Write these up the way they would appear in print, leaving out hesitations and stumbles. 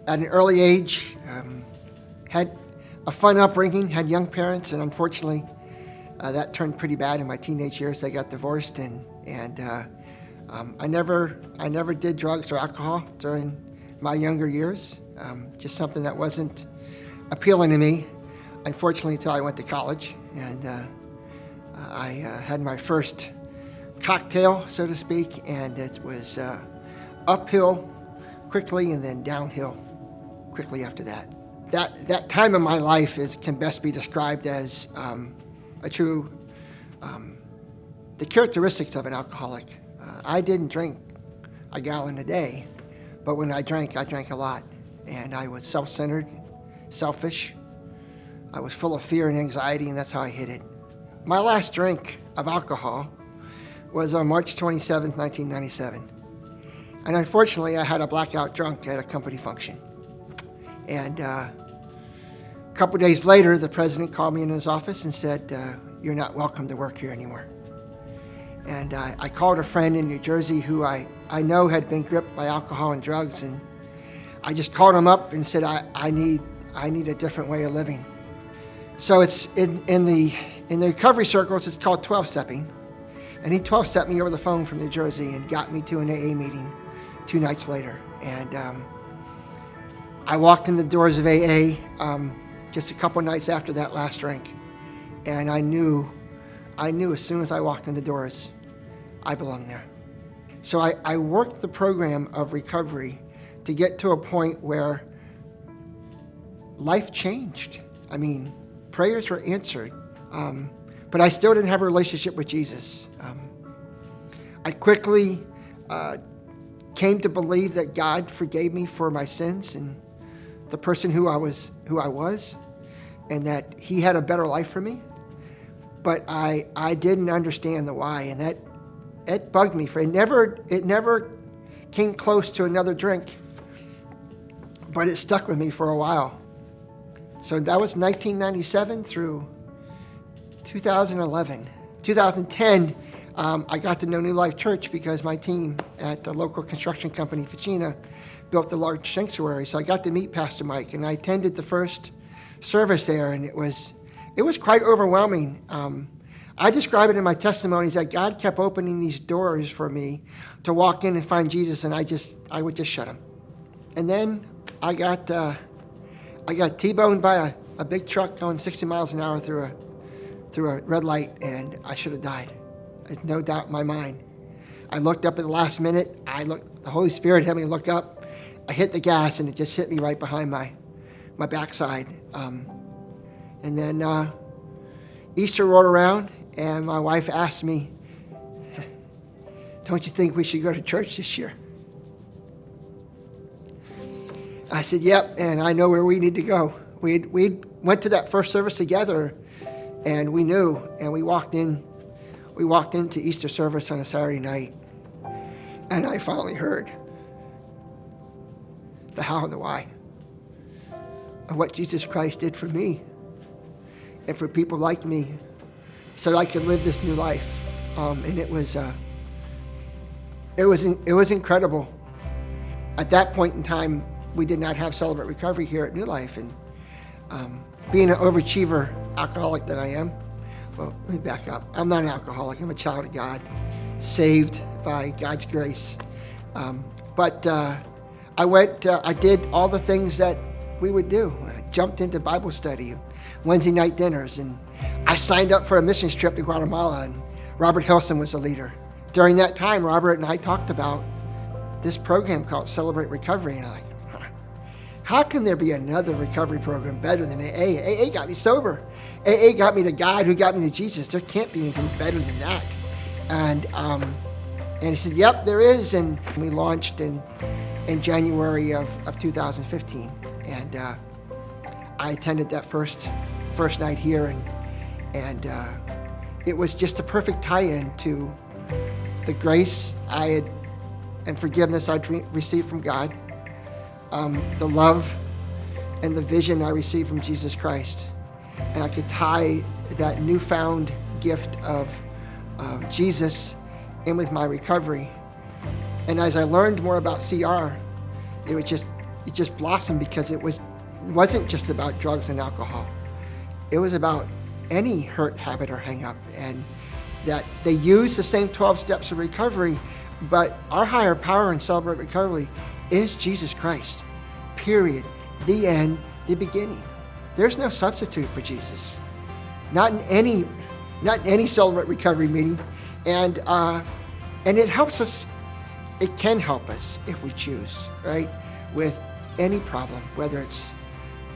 at an early age, had a fun upbringing, had young parents, and unfortunately, that turned pretty bad in my teenage years. I got divorced, and I never did drugs or alcohol during my younger years. Just something that wasn't appealing to me, unfortunately, until I went to college, and I had my first cocktail, so to speak, and it was uphill quickly and then downhill quickly after that. That time in my life can best be described as a true, the characteristics of an alcoholic. I didn't drink a gallon a day, but when I drank a lot. And I was self-centered, selfish. I was full of fear and anxiety, and that's how I hid it. My last drink of alcohol was on March 27th, 1997. And unfortunately, I had a blackout drunk at a company function. And a couple days later, the president called me in his office and said, "You're not welcome to work here anymore." And I called a friend in New Jersey who I know had been gripped by alcohol and drugs, and I just called him up and said, I need a different way of living. So it's in the recovery circles, it's called 12-stepping. And he 12-stepped me over the phone from New Jersey and got me to an AA meeting 2 nights later. And I walked in the doors of AA just a couple nights after that last drink. And I knew as soon as I walked in the doors, I belonged there. So I worked the program of recovery to get to a point where life changed. I mean, prayers were answered, but I still didn't have a relationship with Jesus. I quickly came to believe that God forgave me for my sins and the person who I was, and that He had a better life for me. But I didn't understand the why, and that bugged me. For it never came close to another drink, but it stuck with me for a while. So that was 1997 through 2011. 2010, I got to know New Life Church because my team at the local construction company, Ficina, built the large sanctuary. So I got to meet Pastor Mike, and I attended the first service there, and it was quite overwhelming. I describe it in my testimonies that God kept opening these doors for me to walk in and find Jesus, and I would just shut them. And then I got T-boned by a big truck going 60 miles an hour through a red light, and I should have died. There's no doubt in my mind. I looked up at the last minute. The Holy Spirit had me look up. I hit the gas, and it just hit me right behind my backside. And then Easter rolled around, and my wife asked me, "Don't you think we should go to church this year?" I said, "Yep," and I know where we need to go. We went to that first service together, and we knew, and we walked into Easter service on a Saturday night, and I finally heard the how and the why of what Jesus Christ did for me and for people like me, so that I could live this new life. And it was incredible. At that point in time, we did not have Celebrate Recovery here at New Life, and being an overachiever alcoholic that I am, well, let me back up. I'm not an alcoholic. I'm a child of God, saved by God's grace. But I did all the things that we would do. I jumped into Bible study, Wednesday night dinners, and I signed up for a missions trip to Guatemala, and Robert Hilson was the leader. During that time, Robert and I talked about this program called Celebrate Recovery, and I'm like, how can there be another recovery program better than AA? AA got me sober. AA got me to God, who got me to Jesus. There can't be anything better than that. And he said, "Yep, there is." And we launched in January of 2015. And I attended that first night here, and it was just a perfect tie-in to the grace and forgiveness I'd received from God, the love and the vision I received from Jesus Christ. And I could tie that newfound gift of Jesus in with my recovery. And as I learned more about CR, just blossomed because it wasn't just about drugs and alcohol. It was about any hurt, habit, or hang up, and that they use the same 12 steps of recovery, but our higher power in Celebrate Recovery is Jesus Christ. Period. The end, the beginning. There's no substitute for Jesus. Not in any Celebrate Recovery meeting. And it helps us, it can help us if we choose, right? With any problem, whether it's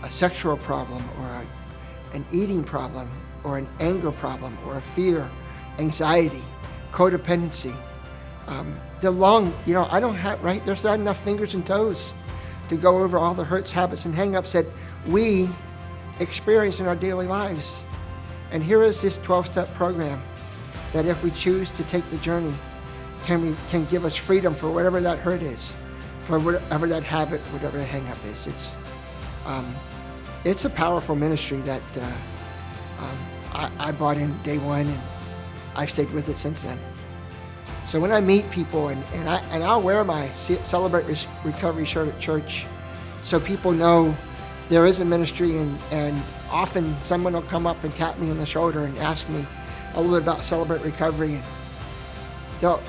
a sexual problem or an eating problem or an anger problem or a fear, anxiety, codependency. I don't have, right? There's not enough fingers and toes to go over all the hurts, habits, and hang-ups that we experience in our daily lives. And here is this 12-step program that if we choose to take the journey, can give us freedom for whatever that hurt is, for whatever that habit, whatever that hang-up is. It's a powerful ministry that I bought in day one, and I've stayed with it since then. So when I meet people, and I'll wear my Celebrate Recovery shirt at church, so people know there is a ministry, and often someone will come up and tap me on the shoulder and ask me a little bit about Celebrate Recovery. And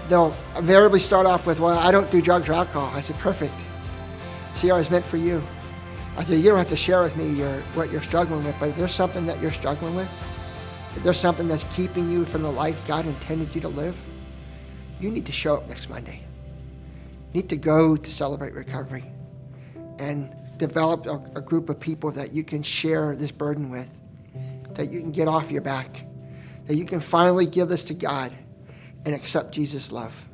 they'll invariably start off with, well, I don't do drugs or alcohol. I said, perfect. CR is meant for you. I said, you don't have to share with me what you're struggling with, but if there's something that you're struggling with, if there's something that's keeping you from the life God intended you to live, you need to show up next Monday. You need to go to Celebrate Recovery and develop a group of people that you can share this burden with, that you can get off your back, that you can finally give this to God and accept Jesus' love.